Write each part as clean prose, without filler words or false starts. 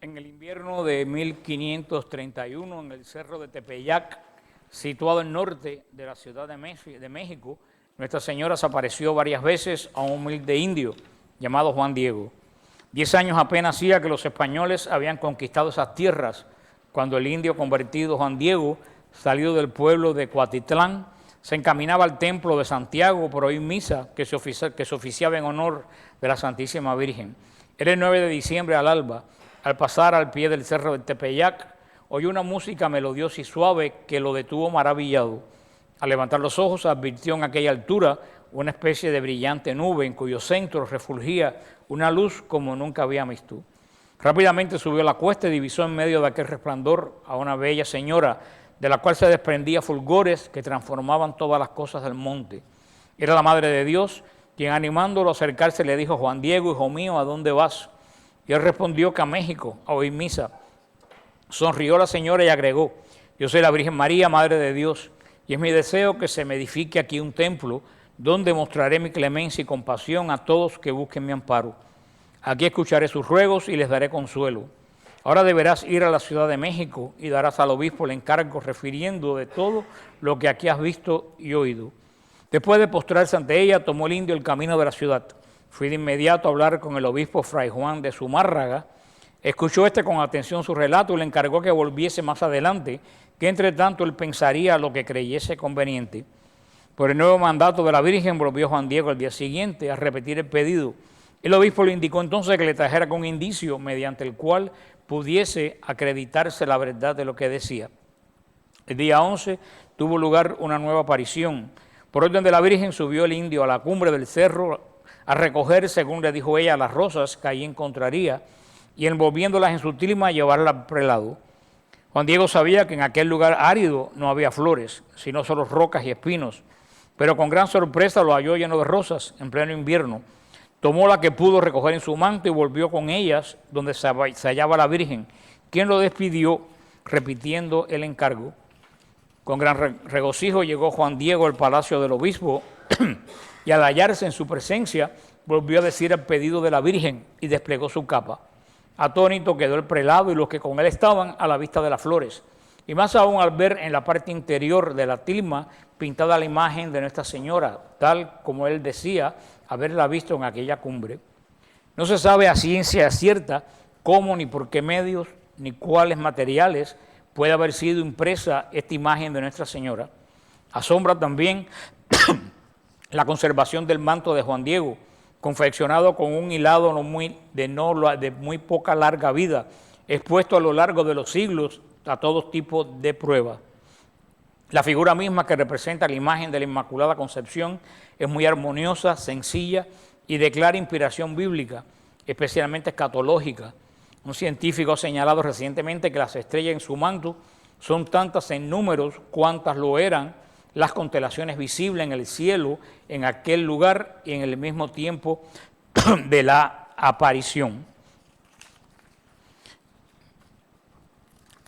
En el invierno de 1531, en el cerro de Tepeyac, situado al norte de la Ciudad de México, Nuestra Señora se apareció varias veces a un humilde indio llamado Juan Diego. 10 años apenas hacía que los españoles habían conquistado esas tierras, cuando el indio convertido Juan Diego, salido del pueblo de Cuatitlán, se encaminaba al templo de Santiago por oír misa que se oficiaba en honor de la Santísima Virgen. Era el 9 de diciembre al alba. Al pasar al pie del cerro de Tepeyac, oyó una música melodiosa y suave que lo detuvo maravillado. Al levantar los ojos, advirtió en aquella altura una especie de brillante nube en cuyo centro refulgía una luz como nunca había visto. Rápidamente subió la cuesta y divisó en medio de aquel resplandor a una bella señora, de la cual se desprendía fulgores que transformaban todas las cosas del monte. Era la Madre de Dios, quien animándolo a acercarse le dijo: Juan Diego, hijo mío, ¿a dónde vas? Y él respondió que a México, a oír misa. Sonrió la señora y agregó: yo soy la Virgen María, Madre de Dios, y es mi deseo que se me edifique aquí un templo donde mostraré mi clemencia y compasión a todos que busquen mi amparo. Aquí escucharé sus ruegos y les daré consuelo. Ahora deberás ir a la Ciudad de México y darás al obispo el encargo refiriendo de todo lo que aquí has visto y oído. Después de postrarse ante ella, tomó el indio el camino de la ciudad. Fui de inmediato a hablar con el obispo Fray Juan de Zumárraga. Escuchó con atención su relato y le encargó que volviese más adelante, que entre tanto él pensaría lo que creyese conveniente. Por el nuevo mandato de la Virgen volvió Juan Diego al día siguiente a repetir el pedido. El obispo le indicó entonces que le trajera con un indicio mediante el cual pudiese acreditarse la verdad de lo que decía. El día 11 tuvo lugar una nueva aparición. Por orden de la Virgen subió el indio a la cumbre del cerro a recoger, según le dijo ella, las rosas que allí encontraría y envolviéndolas en su tilma llevarlas al prelado. Juan Diego sabía que en aquel lugar árido no había flores, sino solo rocas y espinos, pero con gran sorpresa lo halló lleno de rosas en pleno invierno. Tomó la que pudo recoger en su manto y volvió con ellas donde se hallaba la Virgen, quien lo despidió repitiendo el encargo. Con gran regocijo llegó Juan Diego al palacio del obispo y al hallarse en su presencia volvió a decir el pedido de la Virgen y desplegó su capa. Atónito quedó el prelado y los que con él estaban a la vista de las flores, y más aún al ver en la parte interior de la tilma pintada la imagen de Nuestra Señora, tal como él decía haberla visto en aquella cumbre. No se sabe a ciencia cierta cómo, ni por qué medios, ni cuáles materiales puede haber sido impresa esta imagen de Nuestra Señora. Asombra también la conservación del manto de Juan Diego, confeccionado con un hilado de muy poca larga vida, expuesto a lo largo de los siglos a todo tipo de pruebas. La figura misma que representa la imagen de la Inmaculada Concepción es muy armoniosa, sencilla y de clara inspiración bíblica, especialmente escatológica. Un científico ha señalado recientemente que las estrellas en su manto son tantas en números cuantas lo eran las constelaciones visibles en el cielo, en aquel lugar y en el mismo tiempo de la aparición.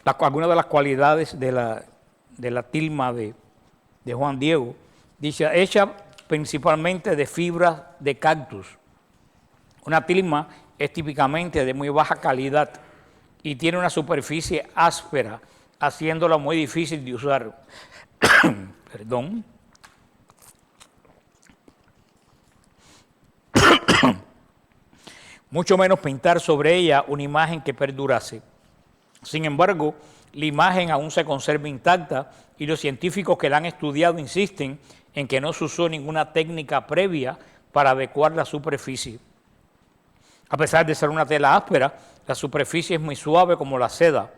Algunas de las cualidades de la tilma de Juan Diego, dice, hecha principalmente de fibras de cactus. Una tilma es típicamente de muy baja calidad y tiene una superficie áspera, haciéndola muy difícil de usar. Perdón. Mucho menos pintar sobre ella una imagen que perdurase. Sin embargo, la imagen aún se conserva intacta y los científicos que la han estudiado insisten en que no se usó ninguna técnica previa para adecuar la superficie. A pesar de ser una tela áspera, la superficie es muy suave como la seda.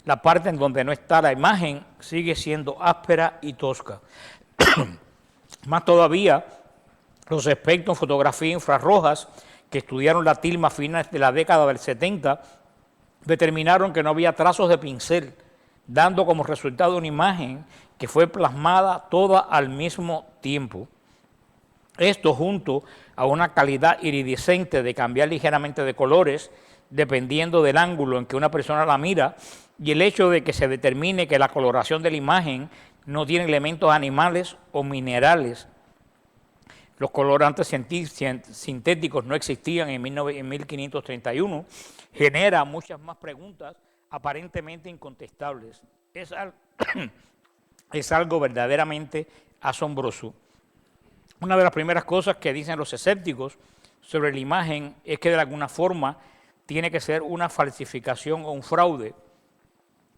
La parte en donde no está la imagen sigue siendo áspera y tosca. Más todavía, los expertos en fotografía infrarrojas que estudiaron la tilma a finales de la década del 70 determinaron que no había trazos de pincel, dando como resultado una imagen que fue plasmada toda al mismo tiempo. Esto, junto a una calidad iridiscente de cambiar ligeramente de colores, dependiendo del ángulo en que una persona la mira, y el hecho de que se determine que la coloración de la imagen no tiene elementos animales o minerales, Los colorantes sintéticos no existían en 1531, genera muchas más preguntas aparentemente incontestables. Es algo verdaderamente asombroso. Una de las primeras cosas que dicen los escépticos sobre la imagen es que de alguna forma tiene que ser una falsificación o un fraude.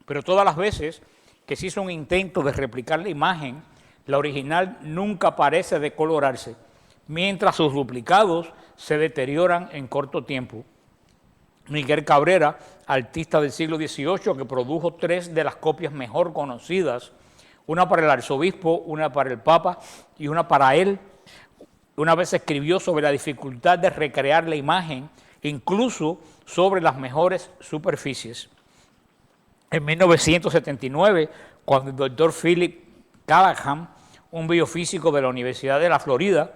Pero todas las veces que se hizo un intento de replicar la imagen, la original nunca parece decolorarse, mientras sus duplicados se deterioran en corto tiempo. Miguel Cabrera, artista del siglo XVIII, que produjo 3 de las copias mejor conocidas, una para el arzobispo, una para el papa y una para él, una vez escribió sobre la dificultad de recrear la imagen, incluso sobre las mejores superficies. En 1979, cuando el doctor Philip Callahan, un biofísico de la Universidad de la Florida,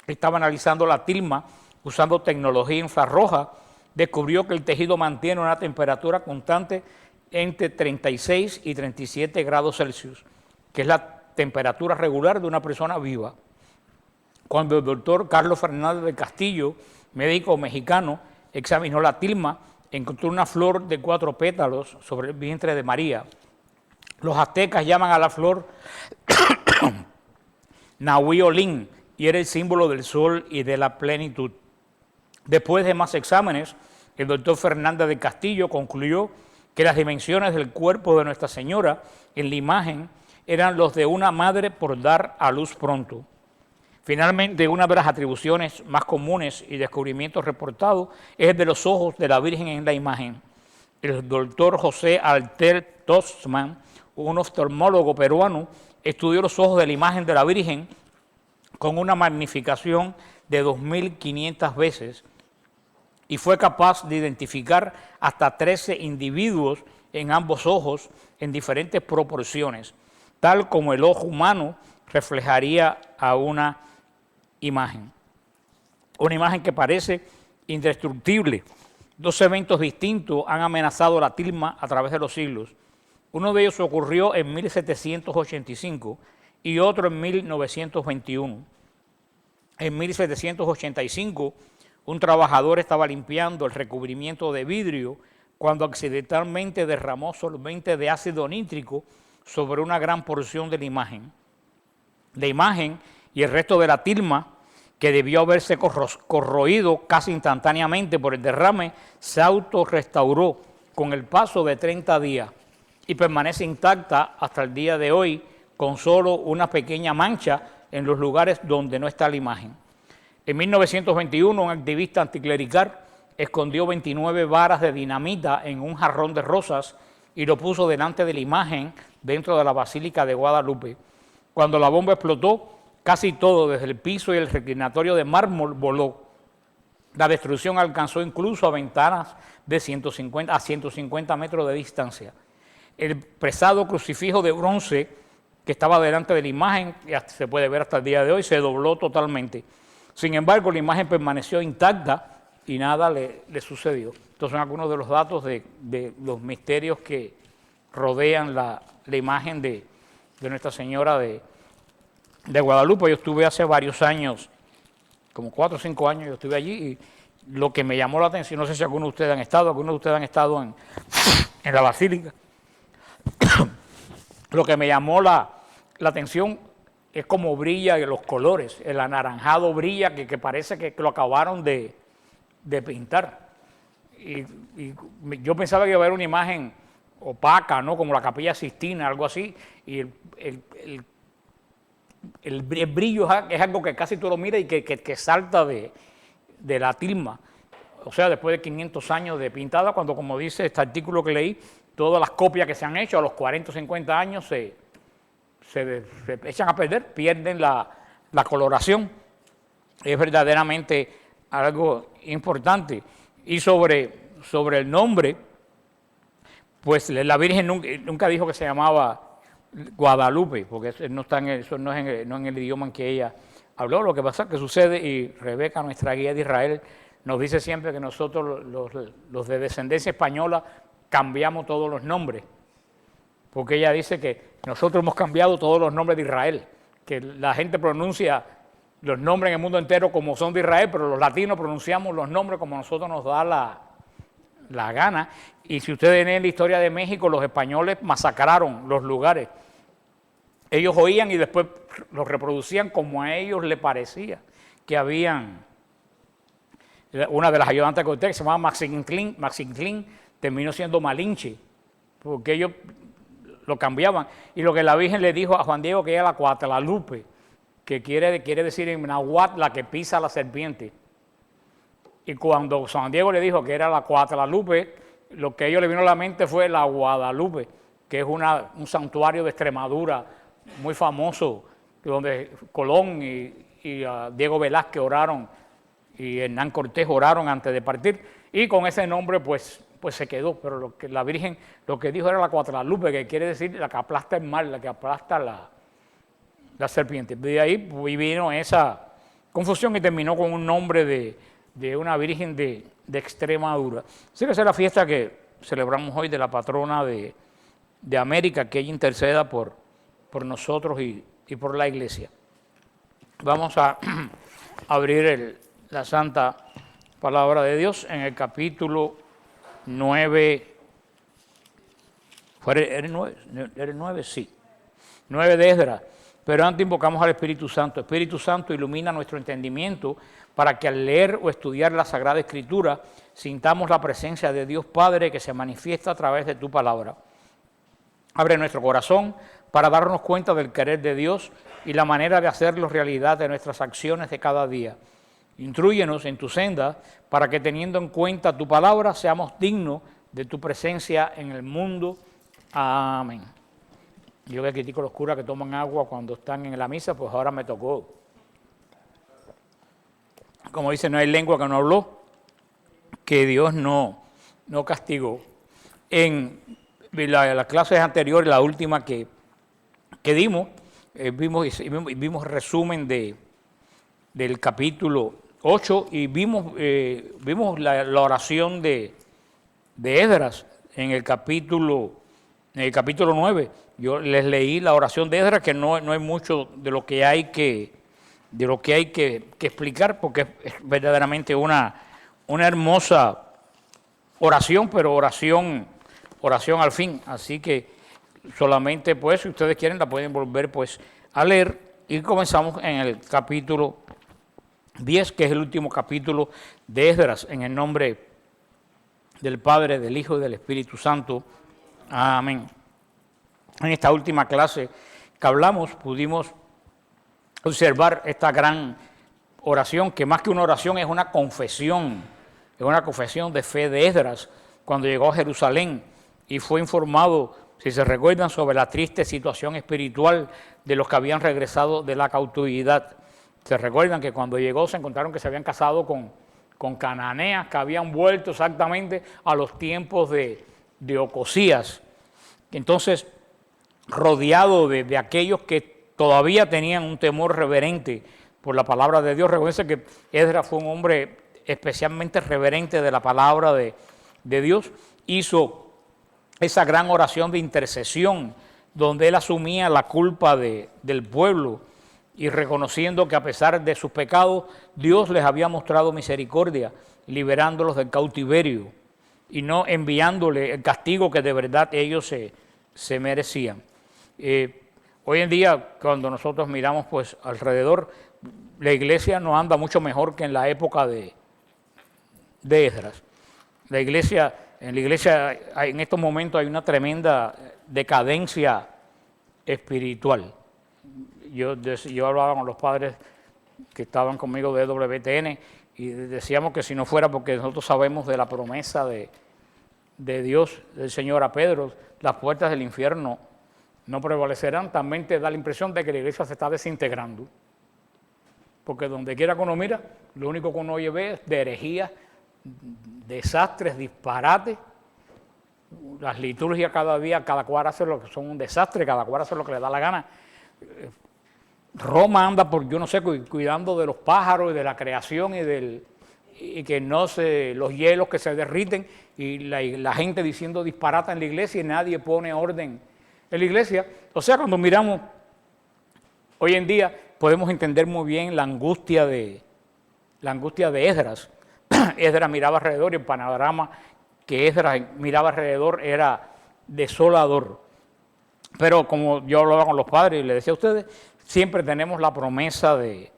estaba analizando la tilma usando tecnología infrarroja, descubrió que el tejido mantiene una temperatura constante entre 36 y 37 grados Celsius, que es la temperatura regular de una persona viva. Cuando el doctor Carlos Fernández del Castillo, médico mexicano, examinó la tilma, encontró una flor de 4 pétalos sobre el vientre de María. Los aztecas llaman a la flor Nahui-Olin, y era el símbolo del sol y de la plenitud. Después de más exámenes, el doctor Fernández del Castillo concluyó que las dimensiones del cuerpo de Nuestra Señora en la imagen eran los de una madre por dar a luz pronto. Finalmente, una de las atribuciones más comunes y descubrimientos reportados es el de los ojos de la Virgen en la imagen. El doctor José Alter Tosman, un oftalmólogo peruano, estudió los ojos de la imagen de la Virgen con una magnificación de 2.500 veces y fue capaz de identificar hasta 13 individuos en ambos ojos en diferentes proporciones, tal como el ojo humano reflejaría a una imagen. Una imagen que parece indestructible. 2 eventos distintos han amenazado la tilma a través de los siglos. Uno de ellos ocurrió en 1785 y otro en 1921. En 1785, un trabajador estaba limpiando el recubrimiento de vidrio cuando accidentalmente derramó solvente de ácido nítrico sobre una gran porción de la imagen. La imagen y el resto de la tilma, que debió haberse corroído casi instantáneamente por el derrame, se autorrestauró con el paso de 30 días y permanece intacta hasta el día de hoy, con solo una pequeña mancha en los lugares donde no está la imagen. En 1921, un activista anticlerical escondió 29 varas de dinamita en un jarrón de rosas y lo puso delante de la imagen dentro de la Basílica de Guadalupe. Cuando la bomba explotó, casi todo, desde el piso y el reclinatorio de mármol, voló. La destrucción alcanzó incluso a ventanas de 150 metros de distancia. El pesado crucifijo de bronce que estaba delante de la imagen, y se puede ver hasta el día de hoy, se dobló totalmente. Sin embargo, la imagen permaneció intacta y nada le sucedió. Estos son algunos de los datos de los misterios que rodean la imagen de Nuestra Señora de Guadalupe. Yo estuve hace varios años, como 4 o 5 años, yo estuve allí y lo que me llamó la atención, no sé si algunos de ustedes han estado en la Basílica, lo que me llamó la atención es cómo brilla los colores, el anaranjado brilla que parece que lo acabaron de pintar. Y yo pensaba que iba a haber una imagen opaca, ¿no? Como la Capilla Sixtina, algo así, y el brillo es algo que casi tú lo miras y que salta de la tilma. O sea, después de 500 años de pintada, cuando, como dice este artículo que leí, todas las copias que se han hecho a los 40 o 50 años se echan a perder, pierden la coloración. Es verdaderamente algo importante. Y sobre el nombre, pues la Virgen nunca dijo que se llamaba Guadalupe, porque eso no es en el idioma en que ella habló. Lo que pasa, que sucede, y Rebeca, nuestra guía de Israel, nos dice siempre que nosotros, los de descendencia española, cambiamos todos los nombres, porque ella dice que nosotros hemos cambiado todos los nombres de Israel, que la gente pronuncia los nombres en el mundo entero como son de Israel, pero los latinos pronunciamos los nombres como nosotros nos da la gana. Y si ustedes ven la historia de México, los españoles masacraron los lugares. Ellos oían y después los reproducían como a ellos les parecía que habían. Una de las ayudantes de Cortés, que se llamaba Maxinclín, terminó siendo Malinche, porque ellos lo cambiaban. Y lo que la Virgen le dijo a Juan Diego, que era la Cuatlalupe, que quiere decir en náhuatl la que pisa la serpiente. Y cuando Juan Diego le dijo que era la Cuatlalupe, lo que a ellos le vino a la mente fue la Guadalupe, que es un santuario de Extremadura muy famoso, donde Colón y Diego Velázquez oraron y Hernán Cortés oraron antes de partir, y con ese nombre pues se quedó. Pero lo que la Virgen lo que dijo era la Cuatlalupe, que quiere decir la que aplasta el mar, la que aplasta la serpiente. De ahí vino esa confusión y terminó con un nombre de una Virgen de Extremadura. Así que esa es la fiesta que celebramos hoy de la patrona de América, que ella interceda por nosotros y por la iglesia. Vamos a abrir la Santa Palabra de Dios en el capítulo 9. ¿Era el 9? Sí. 9 de Esdras. Pero antes invocamos al Espíritu Santo. Espíritu Santo, ilumina nuestro entendimiento para que al leer o estudiar la Sagrada Escritura sintamos la presencia de Dios Padre que se manifiesta a través de tu palabra. Abre nuestro corazón para darnos cuenta del querer de Dios y la manera de hacerlo realidad de nuestras acciones de cada día. Intrúyenos en tu senda para que, teniendo en cuenta tu palabra, seamos dignos de tu presencia en el mundo. Amén. Yo que critico a los curas que toman agua cuando están en la misa, pues ahora me tocó. Como dice, no hay lengua que no habló, que Dios no castigó. En las clases anteriores, la última que dimos, vimos resumen del capítulo 8 y vimos la oración de Esdras en el capítulo 9. Yo les leí la oración de Esdras, que no hay mucho de lo que hay que explicar, porque es verdaderamente una hermosa oración, pero oración al fin. Así que solamente, pues, si ustedes quieren, la pueden volver pues a leer. Y comenzamos en el capítulo 10, que es el último capítulo de Esdras, en el nombre del Padre, del Hijo y del Espíritu Santo. Amén. En esta última clase que hablamos, pudimos observar esta gran oración, que más que una oración es una confesión de fe de Esdras, cuando llegó a Jerusalén y fue informado, si se recuerdan, sobre la triste situación espiritual de los que habían regresado de la cautividad. Se recuerdan que cuando llegó se encontraron que se habían casado con cananeas, que habían vuelto exactamente a los tiempos de Ocosías. Entonces, rodeado de aquellos que todavía tenían un temor reverente por la palabra de Dios. Recuerden que Esdras fue un hombre especialmente reverente de la palabra de Dios. Hizo esa gran oración de intercesión donde él asumía la culpa del pueblo y reconociendo que a pesar de sus pecados, Dios les había mostrado misericordia, liberándolos del cautiverio y no enviándole el castigo que de verdad ellos se merecían. Hoy en día, cuando nosotros miramos pues alrededor, la iglesia no anda mucho mejor que en la época de Esdras. En la iglesia en estos momentos hay una tremenda decadencia espiritual. Yo hablaba con los padres que estaban conmigo de WTN y decíamos que si no fuera porque nosotros sabemos de la promesa de Dios, del Señor a Pedro, las puertas del infierno no prevalecerán. También te da la impresión de que la iglesia se está desintegrando, porque donde quiera que uno mira, lo único que uno oye ve es de herejías, desastres, disparates. Las liturgias cada día, cada cual hace lo que son un desastre, cada cual hace lo que le da la gana. Roma anda por, yo no sé, cuidando de los pájaros y de la creación y que no los hielos que se derriten y la gente diciendo disparata en la iglesia y nadie pone orden en la iglesia. O sea, cuando miramos hoy en día, podemos entender muy bien la angustia de Esdras. Esdras miraba alrededor y el panorama que Esdras miraba alrededor era desolador. Pero como yo hablaba con los padres y les decía a ustedes, siempre tenemos la promesa de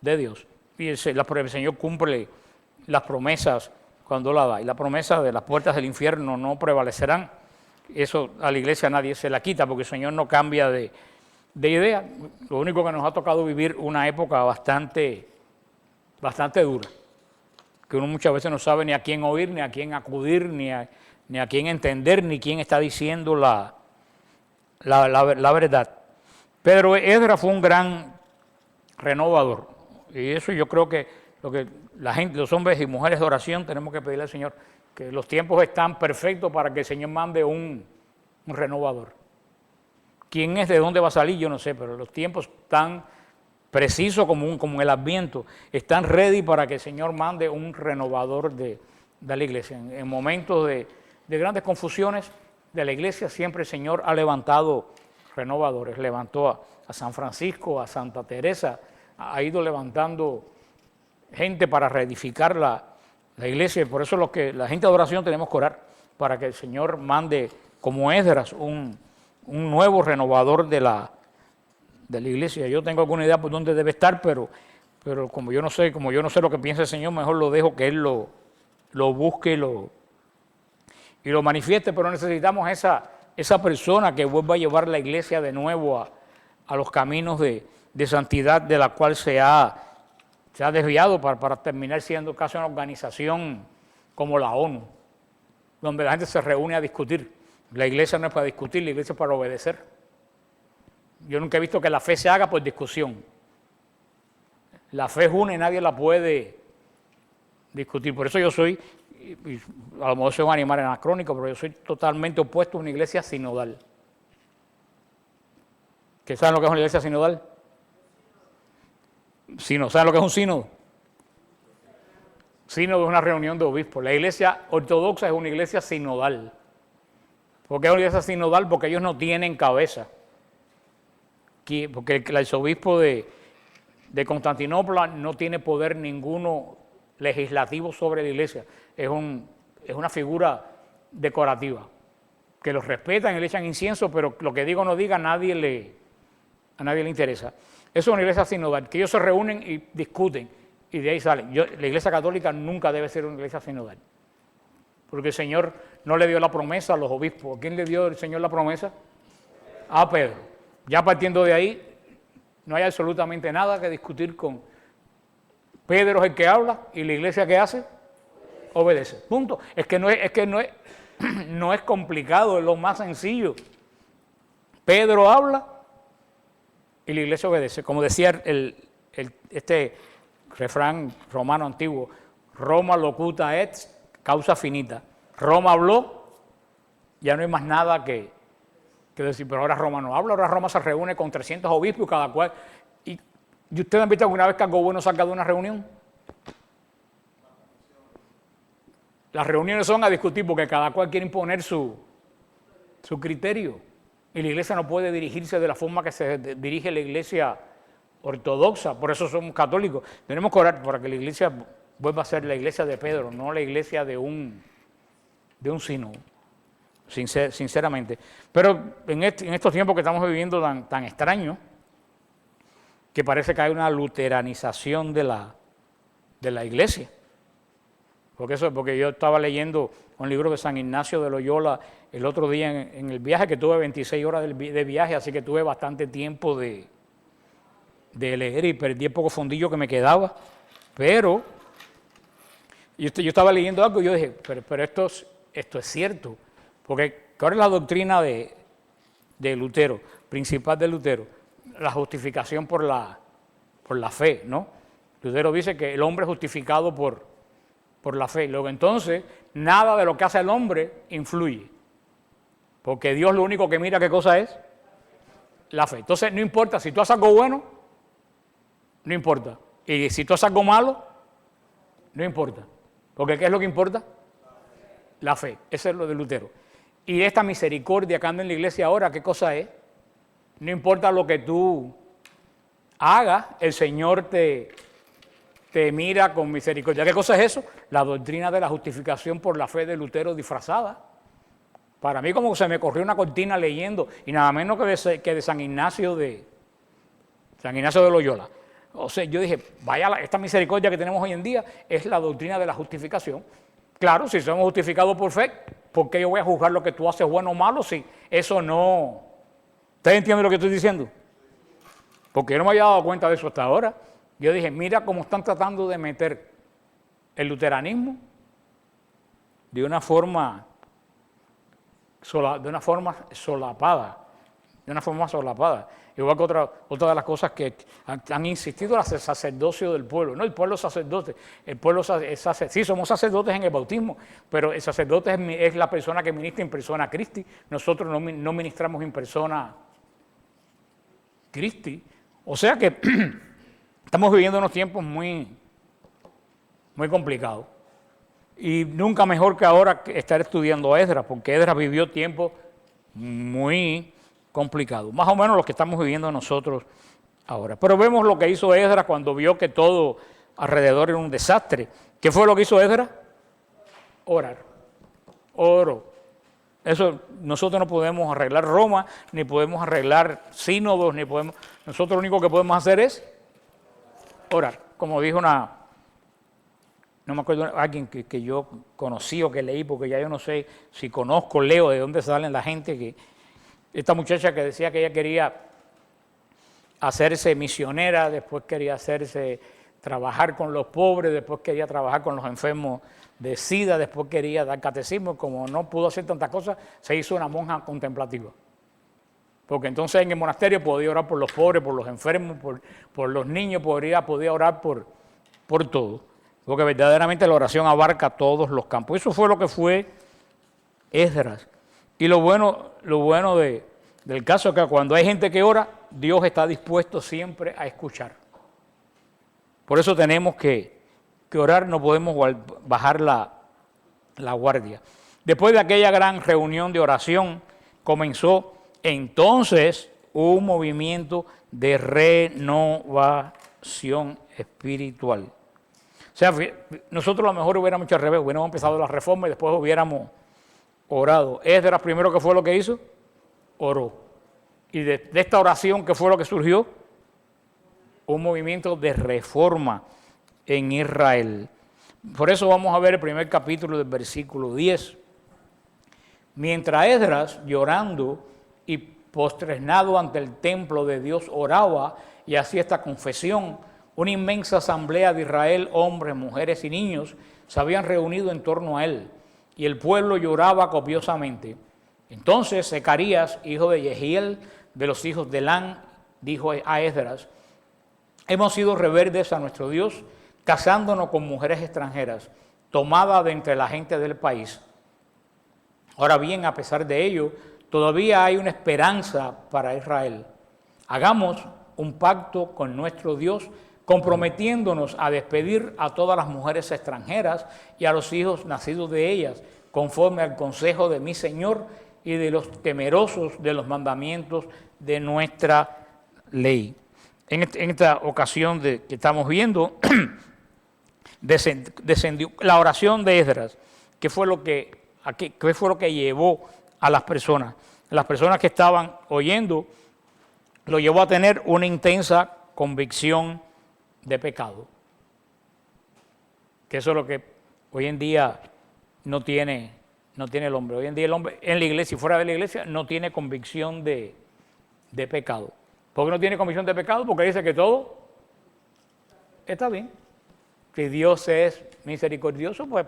Dios. Y el Señor cumple las promesas cuando la da. Y la promesa de las puertas del infierno no prevalecerán. Eso a la iglesia nadie se la quita porque el Señor no cambia de idea. Lo único que nos ha tocado vivir una época bastante dura, que uno muchas veces no sabe ni a quién oír, ni a quién acudir, ni a quién entender, ni quién está diciendo la verdad. Pero Esdras fue un gran renovador. Y eso yo creo que lo que la gente, los hombres y mujeres de oración, tenemos que pedirle al Señor que los tiempos están perfectos para que el Señor mande un renovador. ¿Quién es? ¿De dónde va a salir? Yo no sé, pero los tiempos están precisos como el Adviento. Están ready para que el Señor mande un renovador de la iglesia. En momentos de grandes confusiones de la iglesia, siempre el Señor ha levantado renovadores. Levantó a San Francisco, a Santa Teresa, ha ido levantando gente para reedificar la iglesia. Y por eso la gente de oración tenemos que orar para que el Señor mande, como Esdras, un nuevo renovador de la iglesia. Yo tengo alguna idea por dónde debe estar, pero como yo no sé lo que piensa el Señor, mejor lo dejo que Él lo busque y lo manifieste. Pero necesitamos esa persona que vuelva a llevar la iglesia de nuevo a los caminos de santidad de la cual se ha desviado para terminar siendo casi una organización como la ONU, donde la gente se reúne a discutir. La iglesia no es para discutir, la iglesia es para obedecer. Yo nunca he visto que la fe se haga por discusión. La fe es una y nadie la puede discutir. Por eso yo soy, y a lo mejor soy un animal anacrónico, pero yo soy totalmente opuesto a una iglesia sinodal. ¿Qué saben lo que es una iglesia sinodal? ¿Saben lo que es un sínodo? Sínodo es una reunión de obispos. La iglesia ortodoxa es una iglesia sinodal. ¿Por qué es una iglesia sinodal? Porque ellos no tienen cabeza. Porque el arzobispo de Constantinopla no tiene poder ninguno legislativo sobre la iglesia. Es una figura decorativa, que los respetan y le echan incienso, pero lo que diga o no diga a nadie le interesa. Eso es una iglesia sinodal, que ellos se reúnen y discuten, y de ahí salen. La iglesia católica nunca debe ser una iglesia sinodal, porque el Señor no le dio la promesa a los obispos. ¿A quién le dio el Señor la promesa? A Pedro. Ya partiendo de ahí, no hay absolutamente nada que discutir con Pedro. Es el que habla, y la iglesia ¿qué hace? Obedece. Punto. No es complicado, es lo más sencillo. Pedro habla y la iglesia obedece. Como decía este refrán romano antiguo, Roma locuta et causa finita. Roma habló, ya no hay más nada que decir, pero ahora Roma no habla, ahora Roma se reúne con 300 obispos cada cual. ¿Y ustedes han visto alguna vez que algo bueno salga de una reunión? Las reuniones son a discutir porque cada cual quiere imponer su criterio. Y la iglesia no puede dirigirse de la forma que se dirige la iglesia ortodoxa. Por eso somos católicos. Tenemos que orar para que la iglesia vuelva a ser la iglesia de Pedro, no la iglesia de un sínodo, sinceramente. Pero en estos tiempos que estamos viviendo tan extraños, que parece que hay una luteranización de la iglesia. Porque yo estaba leyendo un libro de San Ignacio de Loyola el otro día en el viaje, que tuve 26 horas de viaje, así que tuve bastante tiempo de leer y perdí el poco fondillo que me quedaba. Pero yo estaba leyendo algo y yo dije, pero esto es cierto, porque ¿cuál es la doctrina de Lutero, principal de Lutero? La justificación por la fe, ¿no? Lutero dice que el hombre es justificado por la fe. Luego entonces, nada de lo que hace el hombre influye. Porque Dios lo único que mira, ¿qué cosa es? La fe. Entonces, no importa, si tú haces algo bueno, no importa. Y si tú haces algo malo, no importa. Porque ¿qué es lo que importa? La fe. Eso es lo de Lutero. Y esta misericordia que anda en la iglesia ahora, ¿qué cosa es? No importa lo que tú haga, el Señor te mira con misericordia. ¿Qué cosa es eso? La doctrina de la justificación por la fe de Lutero disfrazada. Para mí como se me corrió una cortina leyendo, y nada menos que de San Ignacio de Loyola. O sea, yo dije, vaya, esta misericordia que tenemos hoy en día es la doctrina de la justificación. Claro, si somos justificados por fe, ¿por qué yo voy a juzgar lo que tú haces bueno o malo si eso no? ¿Ustedes entienden lo que estoy diciendo? Porque yo no me había dado cuenta de eso hasta ahora. Yo dije, mira cómo están tratando de meter el luteranismo de una forma solapada. Igual que otra de las cosas que han insistido es el sacerdocio del pueblo. No el pueblo sacerdote, sí somos sacerdotes en el bautismo, pero el sacerdote es la persona que ministra en persona a Cristi. Nosotros no ministramos en persona Cristi. O sea que estamos viviendo unos tiempos muy, muy complicados. Y nunca mejor que ahora estar estudiando a Esdras, porque Esdras vivió tiempos muy complicados, más o menos lo que estamos viviendo nosotros ahora. Pero vemos lo que hizo Esdras cuando vio que todo alrededor era un desastre. ¿Qué fue lo que hizo Esdras? Orar. Oro. Eso, nosotros no podemos arreglar Roma, ni podemos arreglar sínodos, nosotros lo único que podemos hacer es orar. Como dijo no me acuerdo, alguien que yo conocí o que leí, porque ya yo no sé si conozco, leo de dónde salen la gente, esta muchacha que decía que ella quería hacerse misionera, después quería trabajar con los pobres, después quería trabajar con los enfermos de SIDA, después quería dar catecismo, como no pudo hacer tantas cosas, se hizo una monja contemplativa. Porque entonces en el monasterio podía orar por los pobres, por los enfermos, por los niños, podía orar por todo. Porque verdaderamente la oración abarca todos los campos. Eso fue lo que fue Esdras. Y lo bueno del caso es que cuando hay gente que ora, Dios está dispuesto siempre a escuchar. Por eso tenemos que orar, no podemos bajar la guardia. Después de aquella gran reunión de oración, comenzó entonces un movimiento de renovación espiritual. O sea, nosotros a lo mejor hubiéramos hecho al revés, hubiéramos empezado la reforma y después hubiéramos orado. Esdras primero, ¿qué fue lo que hizo? Oró. Y de esta oración, ¿qué fue lo que surgió? Un movimiento de reforma en Israel. Por eso vamos a ver el primer capítulo del versículo 10. Mientras Esdras, llorando y posternado ante el templo de Dios, oraba y hacía esta confesión, una inmensa asamblea de Israel, hombres, mujeres y niños, se habían reunido en torno a él, y el pueblo lloraba copiosamente. Entonces Zacarías, hijo de Jehiel, de los hijos de Elán, dijo a Esdras: hemos sido rebeldes a nuestro Dios, casándonos con mujeres extranjeras, tomadas de entre la gente del país. Ahora bien, a pesar de ello, todavía hay una esperanza para Israel. Hagamos un pacto con nuestro Dios, comprometiéndonos a despedir a todas las mujeres extranjeras y a los hijos nacidos de ellas, conforme al consejo de mi Señor y de los temerosos de los mandamientos de nuestra ley. En esta ocasión que estamos viendo, descendió la oración de Esdras. ¿Qué fue lo que llevó a las personas? Las personas que estaban oyendo lo llevó a tener una intensa convicción de pecado. Que eso es lo que hoy en día no tiene el hombre. Hoy en día el hombre en la iglesia y fuera de la iglesia no tiene convicción de pecado. ¿Por qué no tiene convicción de pecado? Porque dice que todo está bien. Si Dios es misericordioso, pues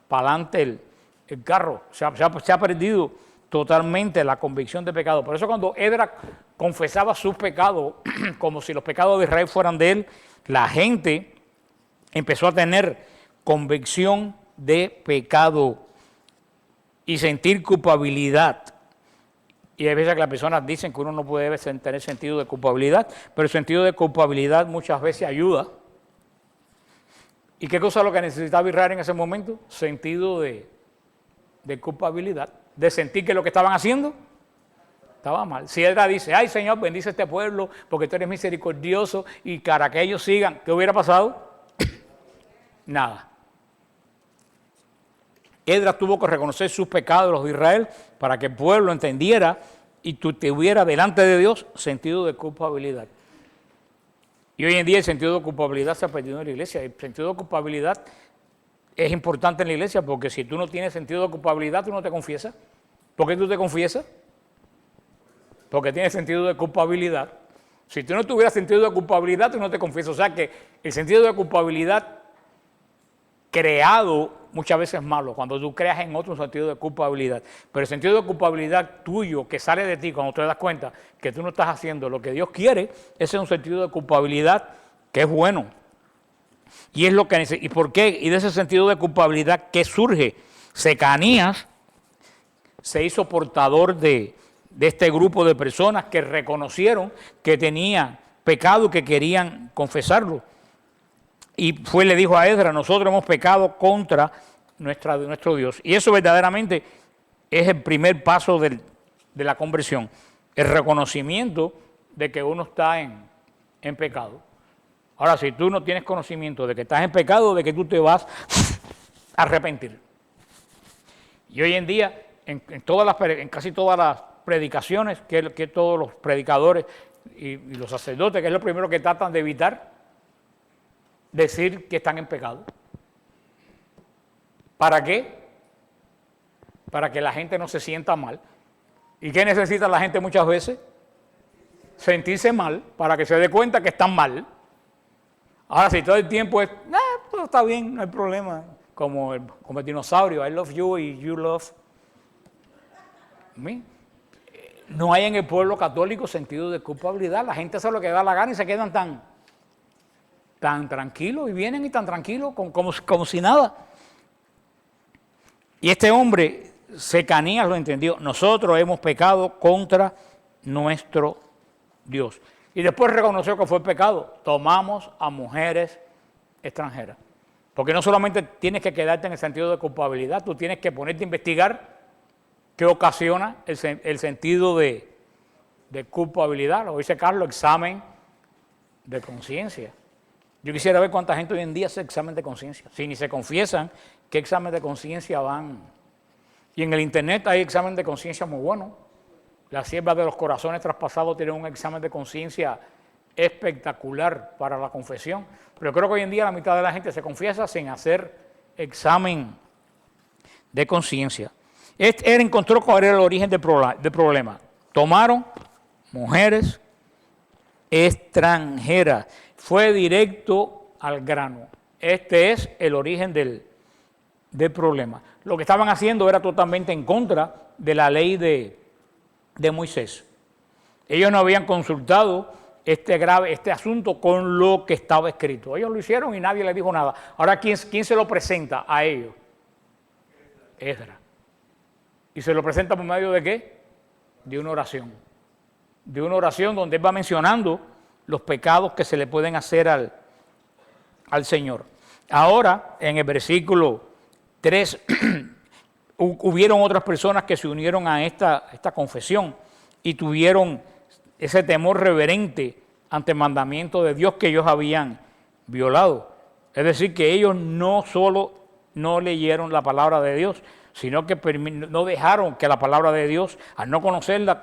para adelante el carro. Se ha perdido totalmente la convicción de pecado. Por eso cuando Esdras confesaba sus pecados, como si los pecados de Israel fueran de él, la gente empezó a tener convicción de pecado y sentir culpabilidad. Y hay veces que las personas dicen que uno no puede tener sentido de culpabilidad, pero el sentido de culpabilidad muchas veces ayuda. ¿Y qué cosa es lo que necesitaba Israel en ese momento? Sentido de culpabilidad, de sentir que lo que estaban haciendo estaba mal. Si Esdras dice, ay Señor, bendice este pueblo porque tú eres misericordioso y para que ellos sigan, ¿qué hubiera pasado? Nada. Esdras tuvo que reconocer sus pecados, los de Israel, para que el pueblo entendiera y tuviera delante de Dios sentido de culpabilidad. Y hoy en día el sentido de culpabilidad se ha perdido en la iglesia. El sentido de culpabilidad es importante en la iglesia porque si tú no tienes sentido de culpabilidad, tú no te confiesas. ¿Por qué tú te confiesas? Porque tienes sentido de culpabilidad. Si tú no tuvieras sentido de culpabilidad, tú no te confiesas. O sea que el sentido de culpabilidad creado muchas veces es malo, cuando tú creas en otro un sentido de culpabilidad. Pero el sentido de culpabilidad tuyo que sale de ti cuando te das cuenta que tú no estás haciendo lo que Dios quiere, ese es un sentido de culpabilidad que es bueno. Y es lo que ¿y por qué? Y de ese sentido de culpabilidad, ¿qué surge? Secanías se hizo portador de este grupo de personas que reconocieron que tenían pecado y que querían confesarlo. Y le dijo a Esdras, nosotros hemos pecado contra nuestro Dios. Y eso verdaderamente es el primer paso de la conversión, el reconocimiento de que uno está en pecado. Ahora, si tú no tienes conocimiento de que estás en pecado, de que tú te vas a arrepentir. Y hoy en día, en casi todas las predicaciones, que todos los predicadores y los sacerdotes, que es lo primero que tratan de evitar, decir que están en pecado. ¿Para qué? Para que la gente no se sienta mal. ¿Y qué necesita la gente muchas veces? Sentirse mal, para que se dé cuenta que están mal. Ahora, si todo el tiempo es, pues está bien, no hay problema. Como el dinosaurio, I love you y you love me. No hay en el pueblo católico sentido de culpabilidad. La gente hace lo que da la gana y se quedan tan tranquilos y vienen y tan tranquilos como si nada. Y este hombre, Secanías, lo entendió. Nosotros hemos pecado contra nuestro Dios. Y después reconoció que fue pecado. Tomamos a mujeres extranjeras. Porque no solamente tienes que quedarte en el sentido de culpabilidad, tú tienes que ponerte a investigar qué ocasiona el sentido de culpabilidad. Lo dice Carlos, examen de conciencia. Yo quisiera ver cuánta gente hoy en día hace examen de conciencia. Si ni se confiesan, ¿qué examen de conciencia van? Y en el internet hay examen de conciencia muy buenos. Las siervas de los corazones traspasados tienen un examen de conciencia espectacular para la confesión. Pero creo que hoy en día la mitad de la gente se confiesa sin hacer examen de conciencia. Él encontró cuál era el origen del problema. Tomaron mujeres extranjeras. Fue directo al grano. Este es el origen del problema. Lo que estaban haciendo era totalmente en contra de la ley de Moisés. Ellos no habían consultado este asunto con lo que estaba escrito. Ellos lo hicieron y nadie les dijo nada. Ahora, ¿quién se lo presenta a ellos? Esdras. ¿Y se lo presenta por medio de qué? De una oración. De una oración donde él va mencionando los pecados que se le pueden hacer al Señor. Ahora, en el versículo 3, hubieron otras personas que se unieron a esta confesión y tuvieron ese temor reverente ante el mandamiento de Dios que ellos habían violado. Es decir, que ellos no solo no leyeron la palabra de Dios, sino que no dejaron que la palabra de Dios, al no conocerla,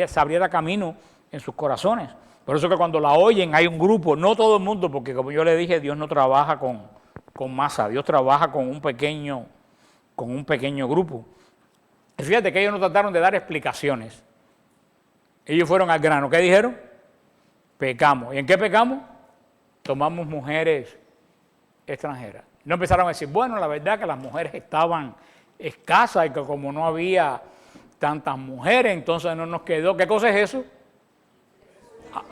se abriera camino en sus corazones. Por eso que cuando la oyen hay un grupo, no todo el mundo, porque como yo le dije, Dios no trabaja con masa, Dios trabaja con un pequeño grupo. Y fíjate que ellos no trataron de dar explicaciones. Ellos fueron al grano. ¿Qué dijeron? Pecamos. ¿Y en qué pecamos? Tomamos mujeres extranjeras. No empezaron a decir, bueno, la verdad que las mujeres estaban escasas y que como no había tantas mujeres, entonces no nos quedó. ¿Qué cosa es eso?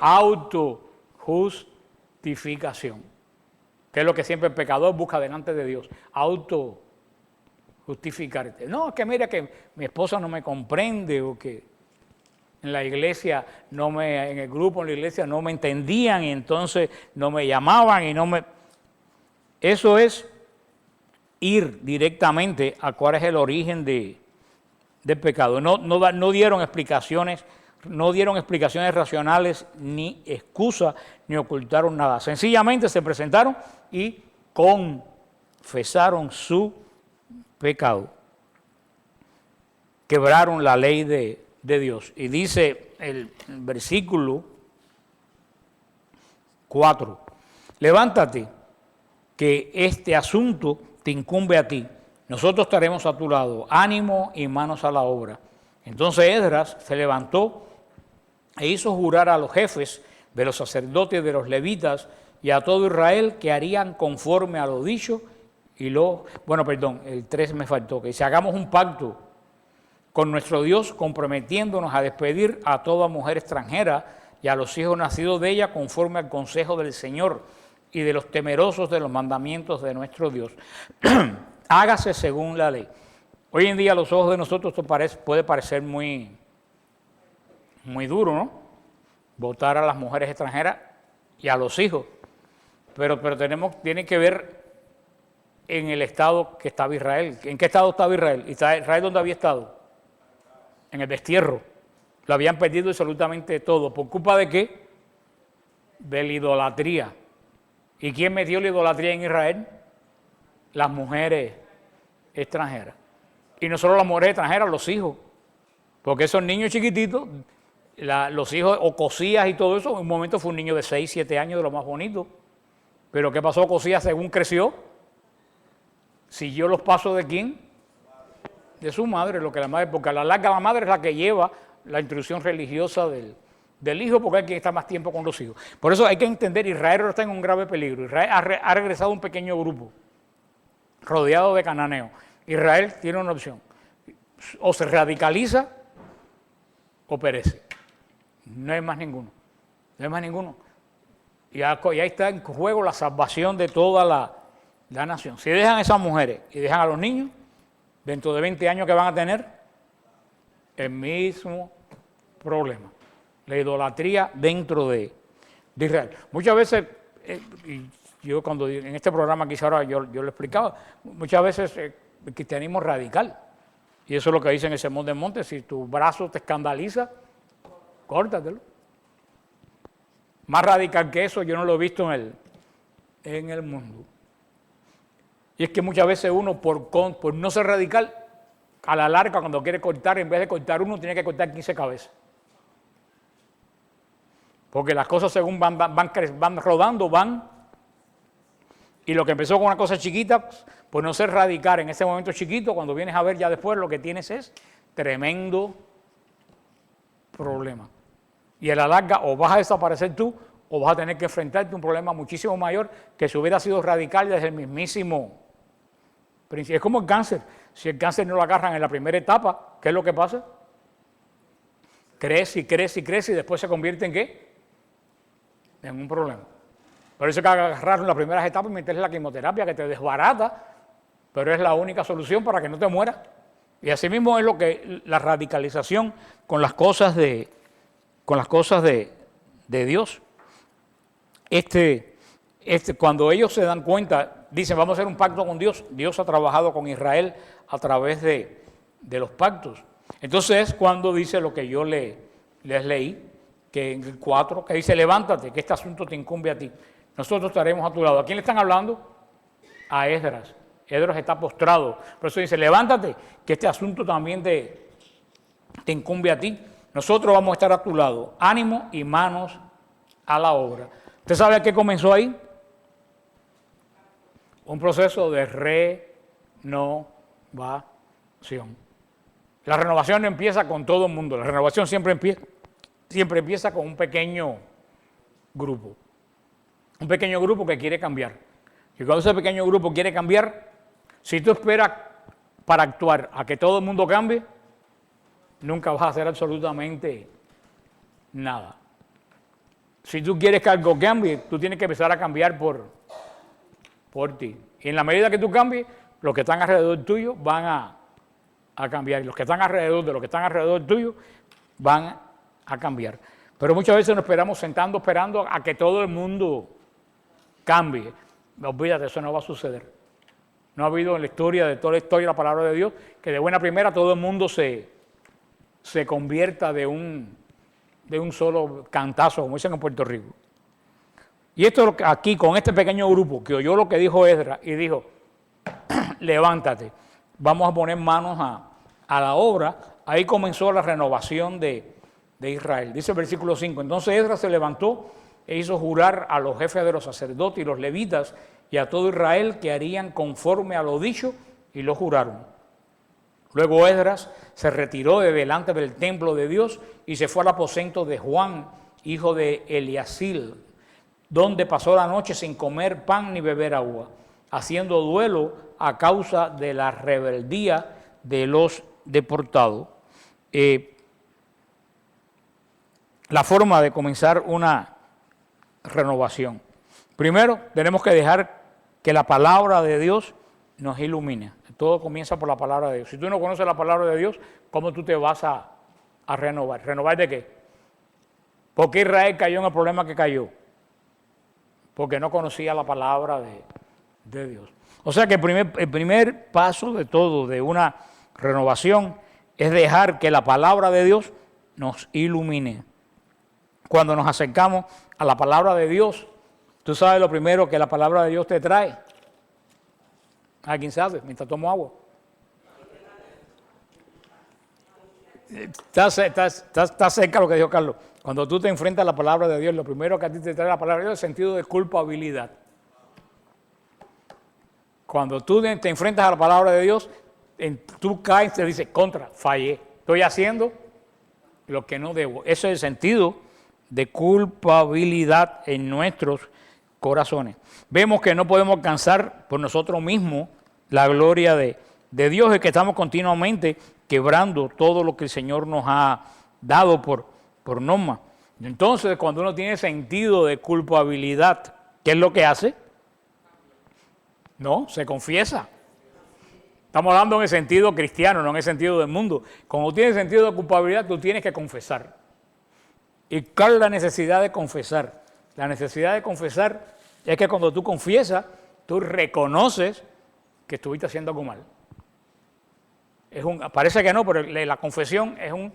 Autojustificación. Que es lo que siempre el pecador busca delante de Dios. Autojustificarte. No, es que mira que mi esposa no me comprende o que en la iglesia en el grupo, en la iglesia no me entendían y entonces no me llamaban y no me... Eso es ir directamente a cuál es el origen del pecado. No dieron explicaciones no dieron explicaciones racionales, ni excusas, ni ocultaron nada. Sencillamente se presentaron y confesaron su pecado. Quebraron la ley de Dios. Y dice el versículo 4, levántate, que este asunto te incumbe a ti. Nosotros estaremos a tu lado, ánimo y manos a la obra. Entonces Esdras se levantó e hizo jurar a los jefes de los sacerdotes, de los levitas y a todo Israel que harían conforme a lo dicho el 3 me faltó, que si hagamos un pacto con nuestro Dios, comprometiéndonos a despedir a toda mujer extranjera y a los hijos nacidos de ella conforme al consejo del Señor y de los temerosos de los mandamientos de nuestro Dios. Hágase según la ley. Hoy en día a los ojos de nosotros esto puede parecer muy duro, ¿no? Votar a las mujeres extranjeras y a los hijos. Pero tiene que ver en el estado que estaba Israel. ¿En qué estado estaba Israel? ¿Israel dónde había estado? En el destierro. Lo habían perdido absolutamente todo. ¿Por culpa de qué? De la idolatría. ¿Y quién metió la idolatría en Israel? Las mujeres extranjeras. Y no solo las mujeres extranjeras, los hijos. Porque esos niños chiquititos, los hijos o Cosías y todo eso, en un momento fue un niño de 6, 7 años, de lo más bonito. Pero ¿qué pasó Cosías según creció? Siguió los pasos de ¿quién? De su madre, lo que la madre, porque a la larga la madre es la que lleva la instrucción religiosa del hijo, porque hay quien está más tiempo con los hijos. Por eso hay que entender, Israel ahora está en un grave peligro. Israel ha regresado un pequeño grupo, rodeado de cananeos. Israel tiene una opción, o se radicaliza o perece. No hay más ninguno, no hay más ninguno. Y ahí está en juego la salvación de toda la nación. Si dejan a esas mujeres y dejan a los niños, dentro de 20 años que van a tener el mismo problema, la idolatría dentro de Israel. Muchas veces, y yo cuando en este programa quizá ahora yo lo explicaba, muchas veces el cristianismo radical, y eso es lo que dice en el Sermón del Monte: si tu brazo te escandaliza, córtatelo. Más radical que eso yo no lo he visto en el mundo. Y es que muchas veces uno, por no ser radical, a la larga, cuando quiere cortar, en vez de cortar uno, tiene que cortar 15 cabezas. Porque las cosas según van rodando, y lo que empezó con una cosa chiquita, por no ser radical en ese momento chiquito, cuando vienes a ver ya después, lo que tienes es tremendo problema. Y a la larga o vas a desaparecer tú, o vas a tener que enfrentarte a un problema muchísimo mayor que si hubiera sido radical desde el mismísimo principio. Es como el cáncer. Si el cáncer no lo agarran en la primera etapa, ¿qué es lo que pasa? Crece y crece y crece y después se convierte ¿en qué? En un problema. Por eso hay que agarrar en las primeras etapas y meterle la quimioterapia que te desbarata, pero es la única solución para que no te mueras. Y así mismo es lo que la radicalización con las cosas de Dios. Cuando ellos se dan cuenta, dicen, vamos a hacer un pacto con Dios. Dios ha trabajado con Israel a través de los pactos. Entonces, cuando dice lo que yo les leí, que en el 4, que dice, levántate, que este asunto te incumbe a ti. Nosotros estaremos a tu lado. ¿A quién le están hablando? A Esdras. Esdras está postrado. Por eso dice, levántate, que este asunto también te incumbe a ti. Nosotros vamos a estar a tu lado. Ánimo y manos a la obra. ¿Usted sabe a qué comenzó ahí? Un proceso de renovación. La renovación no empieza con todo el mundo. La renovación siempre empieza con un pequeño grupo. Un pequeño grupo que quiere cambiar. Y cuando ese pequeño grupo quiere cambiar, si tú esperas para actuar a que todo el mundo cambie, nunca vas a hacer absolutamente nada. Si tú quieres que algo cambie, tú tienes que empezar a cambiar por ti. Y en la medida que tú cambies, los que están alrededor tuyo van a cambiar. Y los que están alrededor de los que están alrededor tuyo van a cambiar. Pero muchas veces nos esperando a que todo el mundo cambie. Olvídate, eso no va a suceder. No ha habido en la historia, de toda la historia de la palabra de Dios, que de buena primera todo el mundo se convierta de un de un solo cantazo, como dicen en Puerto Rico. Y esto aquí, con este pequeño grupo, que oyó lo que dijo Esdras y dijo, levántate, vamos a poner manos a la obra. Ahí comenzó la renovación de Israel. Dice el versículo 5, entonces Esdras se levantó e hizo jurar a los jefes de los sacerdotes y los levitas y a todo Israel que harían conforme a lo dicho, y lo juraron. Luego Esdras se retiró de delante del templo de Dios y se fue al aposento de Juan, hijo de Eliasil, donde pasó la noche sin comer pan ni beber agua, haciendo duelo a causa de la rebeldía de los deportados. La forma de comenzar una renovación. Primero, tenemos que dejar que la palabra de Dios nos ilumine. Todo comienza por la palabra de Dios. Si tú no conoces la palabra de Dios, ¿cómo tú te vas a renovar? ¿Renovar de qué? ¿Por qué Israel cayó en el problema que cayó? Porque no conocía la palabra de Dios. O sea que el primer paso de todo, de una renovación, es dejar que la palabra de Dios nos ilumine. Cuando nos acercamos a la palabra de Dios, tú sabes lo primero que la palabra de Dios te trae. ¿Alguien sabe? Mientras tomo agua. Está cerca lo que dijo Carlos. Cuando tú te enfrentas a la palabra de Dios, lo primero que a ti te trae la palabra de Dios es el sentido de culpabilidad. Cuando tú te enfrentas a la palabra de Dios, tú caes y te dices, fallé. Estoy haciendo lo que no debo. Ese es el sentido de culpabilidad en nuestros corazones. Vemos que no podemos alcanzar por nosotros mismos la gloria de Dios, y que estamos continuamente quebrando todo lo que el Señor nos ha dado por norma. Entonces, cuando uno tiene sentido de culpabilidad, ¿qué es lo que hace? No, se confiesa. Estamos hablando en el sentido cristiano, no en el sentido del mundo. Cuando tienes sentido de culpabilidad, tú tienes que confesar. ¿Y cuál es la necesidad de confesar? La necesidad de confesar es que cuando tú confiesas, tú reconoces que estuviste haciendo algo mal. Parece que no, pero la confesión es un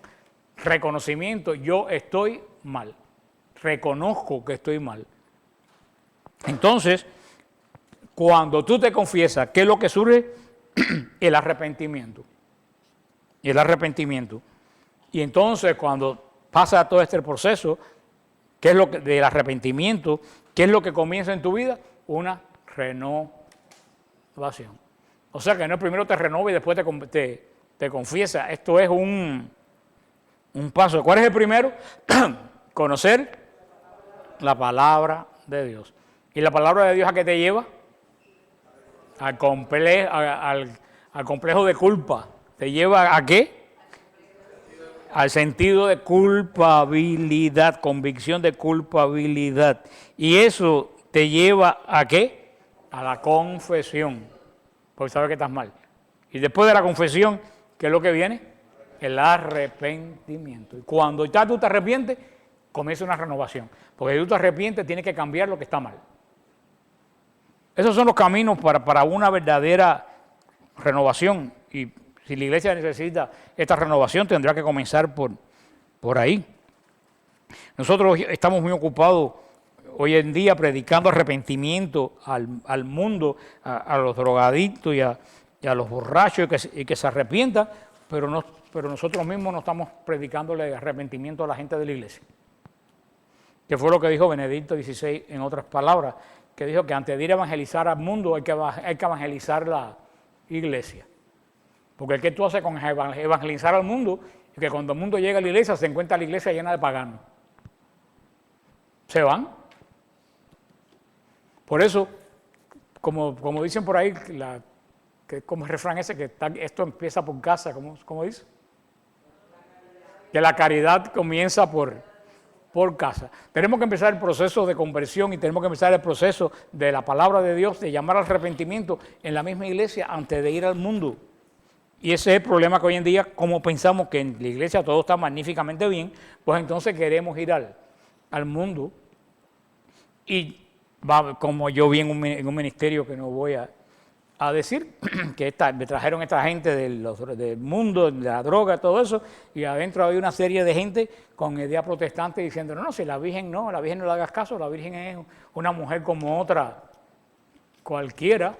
reconocimiento. Yo estoy mal. Reconozco que estoy mal. Entonces, cuando tú te confiesas, ¿qué es lo que surge? El arrepentimiento. El arrepentimiento. Y entonces, cuando pasa todo este proceso, ¿qué es lo que, del arrepentimiento? ¿Qué es lo que comienza en tu vida? Una renovación. O sea que no primero te renova y después te confiesa. Esto es un paso. ¿Cuál es el primero? Conocer la palabra de Dios. ¿Y la palabra de Dios a qué te lleva? Al complejo de culpa. ¿Te lleva a qué? Al sentido de culpabilidad, convicción de culpabilidad. Y eso te lleva a qué? A la confesión, porque sabes que estás mal. Y después de la confesión, ¿qué es lo que viene? El arrepentimiento. Y cuando ya tú te arrepientes, comienza una renovación. Porque si tú te arrepientes, tienes que cambiar lo que está mal. Esos son los caminos para una verdadera renovación. Y si la iglesia necesita esta renovación, tendrá que comenzar por ahí. Nosotros estamos muy ocupados hoy en día predicando arrepentimiento al mundo, a los drogadictos y a los borrachos y que se arrepientan, pero nosotros mismos no estamos predicándole arrepentimiento a la gente de la iglesia. Que fue lo que dijo Benedicto XVI en otras palabras, que dijo que antes de ir a evangelizar al mundo hay que evangelizar la iglesia. Porque el que tú haces con evangelizar al mundo es que cuando el mundo llega a la iglesia se encuentra la iglesia llena de paganos. Se van. Por eso, como dicen por ahí, como el refrán ese, que esto empieza por casa, ¿cómo dice? Que la caridad comienza por casa. Tenemos que empezar el proceso de conversión y tenemos que empezar el proceso de la palabra de Dios, de llamar al arrepentimiento en la misma iglesia antes de ir al mundo. Y ese es el problema que hoy en día, como pensamos que en la iglesia todo está magníficamente bien, pues entonces queremos ir al mundo. Y como yo vi en un ministerio que no voy a a decir que me trajeron esta gente del mundo, de la droga, todo eso, y adentro había una serie de gente con idea protestante diciendo, no, si la Virgen no le hagas caso, la Virgen es una mujer como otra cualquiera,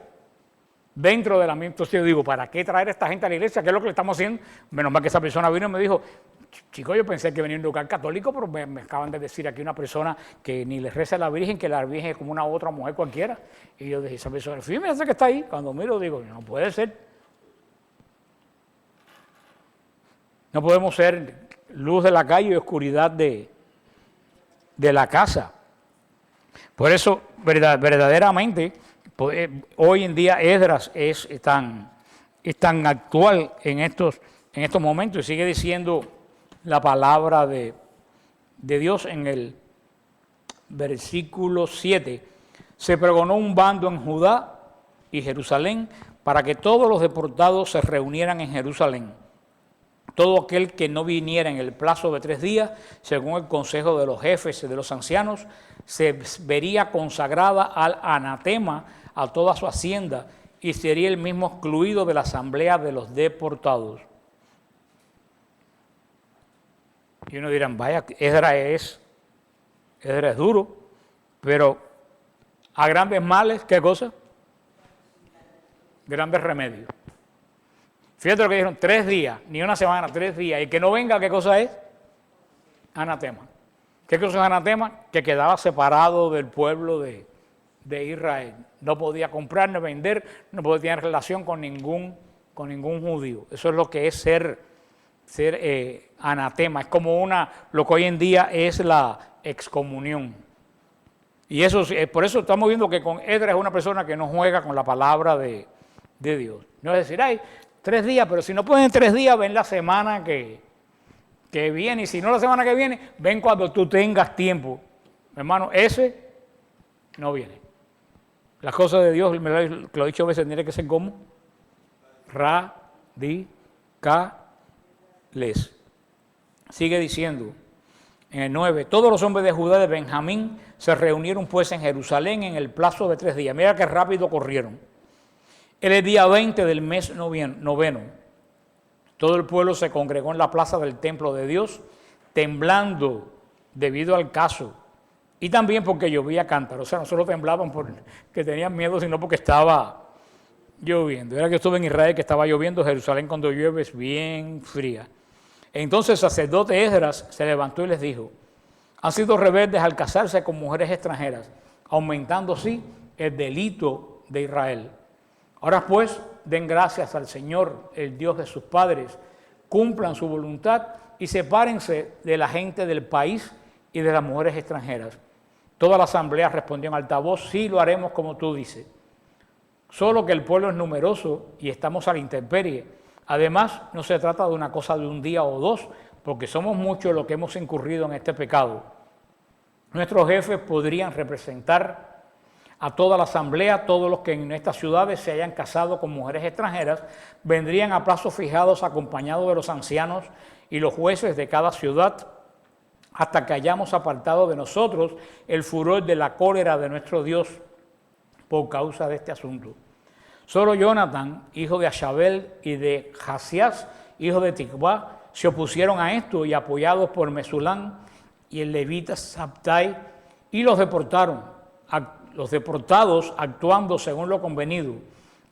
dentro de la misma. Entonces yo digo, ¿para qué traer a esta gente a la iglesia? ¿Qué es lo que le estamos haciendo? Menos mal que esa persona vino y me dijo, chico, yo pensé que venía a un lugar católico, pero me acaban de decir aquí una persona que ni le reza a la Virgen, que la Virgen es como una otra mujer cualquiera. Y yo dije, esa persona, fíjate que está ahí. Cuando miro digo, no puede ser. No podemos ser luz de la calle y oscuridad de la casa. Por eso, verdaderamente, hoy en día Esdras es tan actual en estos momentos y sigue diciendo la palabra de Dios en el versículo 7. Se pregonó un bando en Judá y Jerusalén para que todos los deportados se reunieran en Jerusalén. Todo aquel que no viniera en el plazo de 3 días, según el consejo de los jefes y de los ancianos, se vería consagrada al anatema a toda su hacienda y sería el mismo excluido de la asamblea de los deportados. Y uno dirán, vaya, Esdras es duro, pero a grandes males, ¿qué cosa? Grandes remedios. Fíjate lo que dijeron, 3 días, ni una semana, 3 días. Y que no venga, ¿qué cosa es? Anatema. ¿Qué cosa es anatema? Que quedaba separado del pueblo de Israel. No podía comprar ni vender, no podía tener relación con ningún judío. Eso es lo que es ser anatema. Es como lo que hoy en día es la excomunión. Y eso, por eso estamos viendo que con Esdras es una persona que no juega con la palabra de Dios. No es decir, 3 días, pero si no pueden 3 días, ven la semana que viene. Y si no la semana que viene, ven cuando tú tengas tiempo. Hermano, ese no viene. Las cosas de Dios, lo he dicho a veces, tiene que ser como radicales. Sigue diciendo en el 9, todos los hombres de Judá de Benjamín se reunieron pues en Jerusalén en el plazo de 3 días. Mira qué rápido corrieron. Era el día 20 del mes noveno. Todo el pueblo se congregó en la plaza del templo de Dios, temblando debido al caso. Y también porque llovía cántaro. O sea, no solo temblaban porque tenían miedo, sino porque estaba lloviendo. Era que estuve en Israel, que estaba lloviendo. Jerusalén cuando llueve es bien fría. Entonces el sacerdote Esdras se levantó y les dijo, han sido rebeldes al casarse con mujeres extranjeras, aumentando así el delito de Israel. Ahora pues, den gracias al Señor, el Dios de sus padres, cumplan su voluntad y sepárense de la gente del país y de las mujeres extranjeras. Toda la asamblea respondió en alta voz, sí lo haremos como tú dices. Solo que el pueblo es numeroso y estamos a la intemperie. Además, no se trata de una cosa de un día o 2, porque somos muchos los que hemos incurrido en este pecado. Nuestros jefes podrían representar a toda la asamblea, todos los que en estas ciudades se hayan casado con mujeres extranjeras, vendrían a plazos fijados acompañados de los ancianos y los jueces de cada ciudad, hasta que hayamos apartado de nosotros el furor de la cólera de nuestro Dios por causa de este asunto. Solo Jonatán, hijo de Ashabel, y de Jasias, hijo de Tikvá, se opusieron a esto y apoyados por Mesulán y el levita Sabtai, y los deportaron. Los deportados actuando según lo convenido.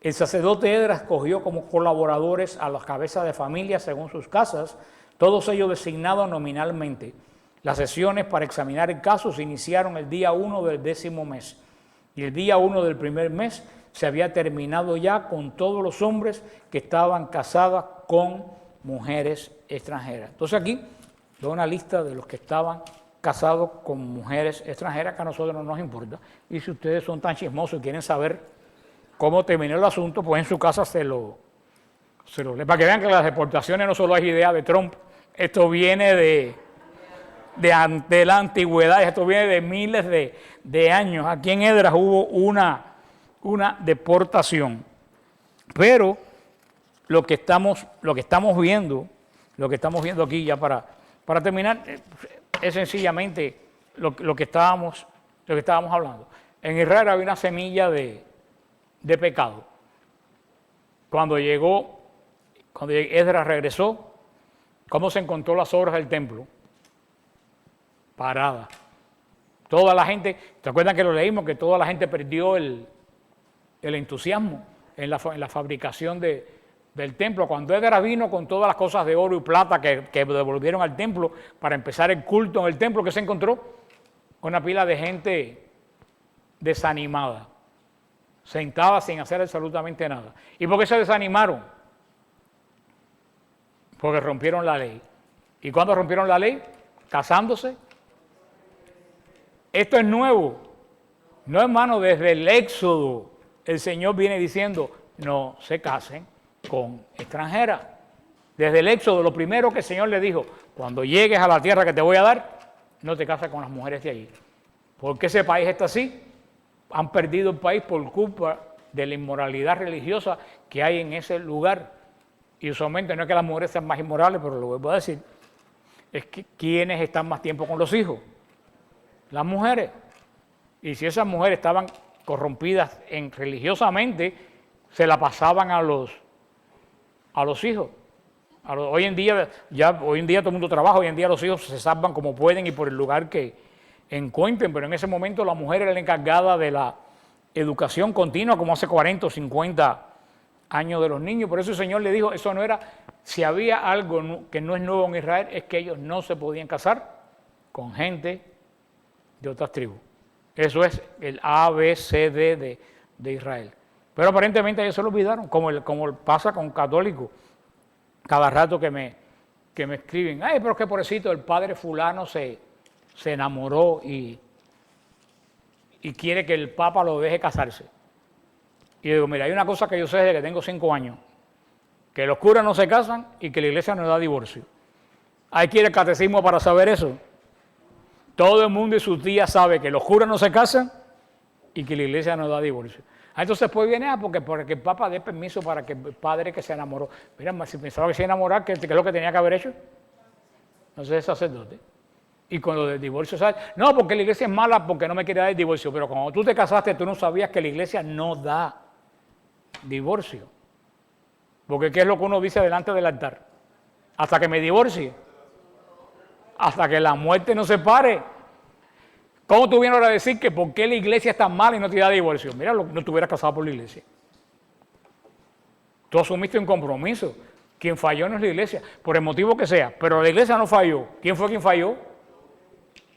El sacerdote Esdras cogió como colaboradores a las cabezas de familia según sus casas, todos ellos designados nominalmente. Las sesiones para examinar el caso se iniciaron el día 1 del 10º mes. Y el día 1 del primer mes se había terminado ya con todos los hombres que estaban casados con mujeres extranjeras. Entonces aquí doy una lista de los que estaban casados con mujeres extranjeras, que a nosotros no nos importa. Y si ustedes son tan chismosos y quieren saber cómo terminó el asunto, pues en su casa se lo para que vean que las deportaciones no solo es idea de Trump, esto viene de la antigüedad, esto viene de miles de años. Aquí en Esdras hubo una deportación. Pero lo que estamos viendo aquí, ya para terminar, es sencillamente lo que estábamos hablando. En Israel había una semilla de pecado. cuando Esdras regresó, ¿cómo se encontró las obras del templo? Paradas. Toda la gente, ¿te acuerdan que lo leímos? Que toda la gente perdió el entusiasmo en la fabricación del templo. Cuando Esdras vino con todas las cosas de oro y plata que devolvieron al templo para empezar el culto en el templo, ¿qué se encontró? Una pila de gente desanimada, sentada sin hacer absolutamente nada. ¿Y por qué se desanimaron? Porque rompieron la ley. ¿Y cuándo rompieron la ley? Casándose. Esto es nuevo. No, hermano, desde el Éxodo el Señor viene diciendo, no se casen con extranjeras. Desde el Éxodo, lo primero que el Señor le dijo, cuando llegues a la tierra que te voy a dar, no te cases con las mujeres de allí. ¿Por qué ese país está así? Han perdido el país por culpa de la inmoralidad religiosa que hay en ese lugar. Y usualmente no es que las mujeres sean más inmorales, pero lo vuelvo a decir, es que ¿quiénes están más tiempo con los hijos? Las mujeres. Y si esas mujeres estaban corrompidas religiosamente, se la pasaban a los hijos. Hoy en día todo el mundo trabaja, hoy en día los hijos se salvan como pueden y por el lugar que encuentren, pero en ese momento la mujer era la encargada de la educación continua, como hace 40 o 50 años de los niños. Por eso el Señor le dijo, eso no era, si había algo que no es nuevo en Israel, es que ellos no se podían casar con gente de otras tribus. Eso es el ABCD de Israel. Pero aparentemente ellos se lo olvidaron, como pasa con católicos. Cada rato que me escriben, ay, pero qué pobrecito, el padre fulano se enamoró y quiere que el Papa lo deje casarse. Y yo digo, mira, hay una cosa que yo sé desde que tengo 5 años, que los curas no se casan y que la iglesia no da divorcio. ¿Hay que ir al catecismo para saber eso? Todo el mundo y sus tías sabe que los curas no se casan y que la iglesia no da divorcio. Entonces después viene, porque el Papa dé permiso para que el padre que se enamoró. Mira, si pensaba que se enamorara, ¿qué es lo que tenía que haber hecho? No sé, es sacerdote. Y con lo del divorcio, ¿sabes? No, porque la iglesia es mala porque no me quiere dar el divorcio. Pero cuando tú te casaste, tú no sabías que la iglesia no da divorcio. Porque ¿qué es lo que uno dice delante del altar? Hasta que me divorcie. Hasta que la muerte nos separe. ¿Cómo tú vienes ahora a decir que por qué la iglesia es tan mala y no te da divorcio? Mira, no estuvieras casado por la iglesia. Tú asumiste un compromiso. Quien falló no es la iglesia, por el motivo que sea. Pero la iglesia no falló. ¿Quién fue quien falló?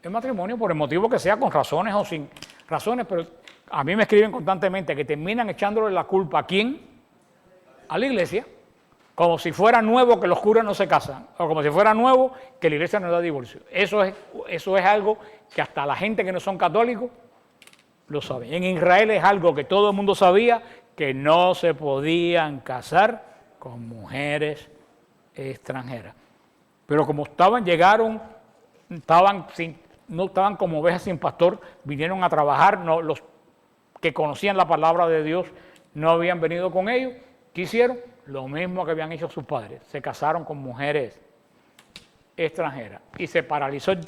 El matrimonio, por el motivo que sea, con razones o sin razones. Pero a mí me escriben constantemente que terminan echándole la culpa ¿a quién? A la iglesia. Como si fuera nuevo que los curas no se casan, o como si fuera nuevo que la iglesia no da divorcio. Eso es algo que hasta la gente que no son católicos lo sabe. En Israel es algo que todo el mundo sabía, que no se podían casar con mujeres extranjeras. Pero como no estaban como ovejas sin pastor, vinieron a trabajar, los que conocían la palabra de Dios no habían venido con ellos. ¿Qué hicieron? Lo mismo que habían hecho sus padres, se casaron con mujeres extranjeras y se paralizó el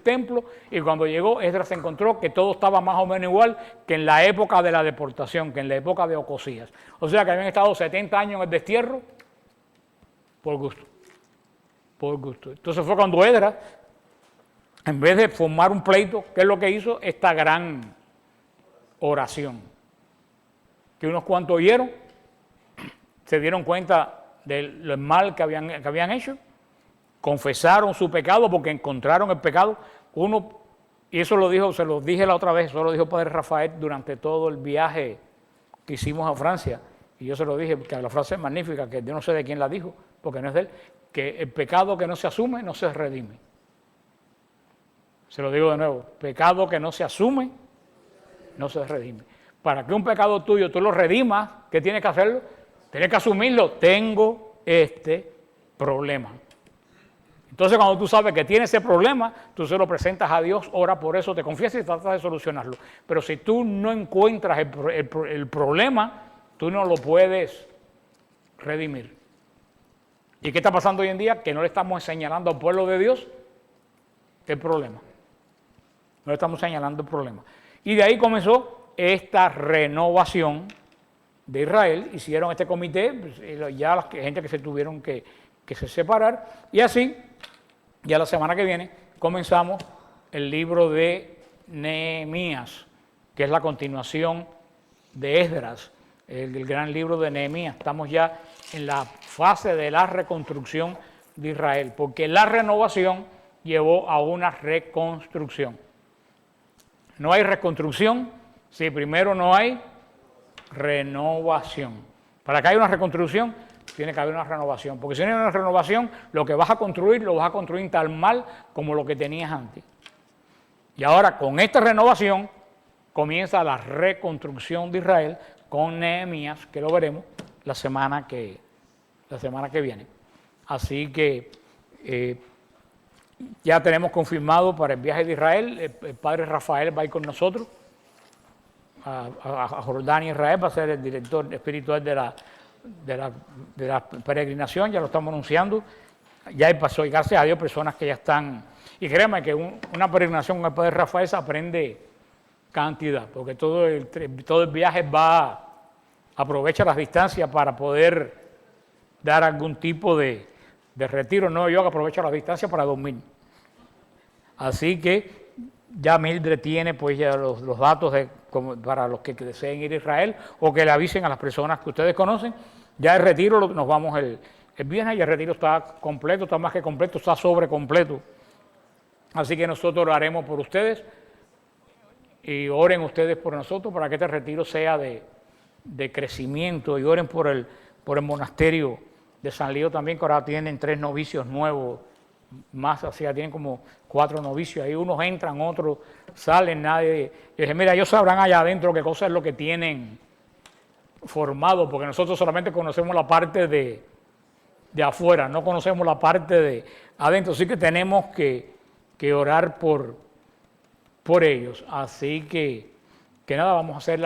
templo y cuando llegó Esdras se encontró que todo estaba más o menos igual que en la época de la deportación, que en la época de Ocosías. O sea que habían estado 70 años en el destierro por gusto. Entonces fue cuando Esdras, en vez de formar un pleito, ¿qué es lo que hizo? Esta gran oración, que unos cuantos oyeron, se dieron cuenta del mal que habían hecho, confesaron su pecado porque encontraron el pecado. Y eso se lo dije la otra vez, eso lo dijo Padre Rafael durante todo el viaje que hicimos a Francia. Y yo se lo dije, porque la frase es magnífica, que yo no sé de quién la dijo, porque no es de él, que el pecado que no se asume no se redime. Se lo digo de nuevo, pecado que no se asume no se redime. Para que un pecado tuyo tú lo redimas, ¿qué tienes que hacerlo? Tienes que asumirlo, tengo este problema. Entonces cuando tú sabes que tienes ese problema, tú se lo presentas a Dios, ora por eso, te confiesas y tratas de solucionarlo. Pero si tú no encuentras el problema, tú no lo puedes redimir. ¿Y qué está pasando hoy en día? Que no le estamos señalando al pueblo de Dios el problema. No le estamos señalando el problema. Y de ahí comenzó esta renovación de Israel, hicieron este comité, pues, ya la gente que se tuvieron que se separar, y así, ya la semana que viene, comenzamos el libro de Nehemías, que es la continuación de Esdras, el gran libro de Nehemías. Estamos ya en la fase de la reconstrucción de Israel, porque la renovación llevó a una reconstrucción. No hay reconstrucción si primero no hay renovación. Para que haya una reconstrucción, tiene que haber una renovación, porque si no hay una renovación, lo que vas a construir, lo vas a construir tan mal como lo que tenías antes. Y ahora, con esta renovación, comienza la reconstrucción de Israel con Nehemías, que lo veremos la semana que viene. Así que ya tenemos confirmado para el viaje de Israel, el padre Rafael va a ir con nosotros a Jordania, Israel, va a ser el director espiritual de la peregrinación, ya lo estamos anunciando. Ya pasó, y gracias a Dios, personas que ya están. Y créanme que una peregrinación con el padre Rafael se aprende cantidad, porque todo el viaje aprovecha las distancias para poder dar algún tipo de retiro. No, yo aprovecho las distancias para dormir. Así que ya Mildred tiene pues ya los datos para los que deseen ir a Israel o que le avisen a las personas que ustedes conocen. Ya el retiro, nos vamos el viernes y el retiro está completo, está más que completo, está sobre completo. Así que nosotros oraremos por ustedes y oren ustedes por nosotros para que este retiro sea de crecimiento, y oren por el monasterio de San Lío también, que ahora tienen 3 novicios nuevos, más así, ya tienen como 4 novicios, ahí unos entran, otros salen, nadie. Yo dije, mira, ellos sabrán allá adentro qué cosa es lo que tienen formado, porque nosotros solamente conocemos la parte de afuera, no conocemos la parte de adentro, así que tenemos que orar por ellos. Así que nada, vamos a hacer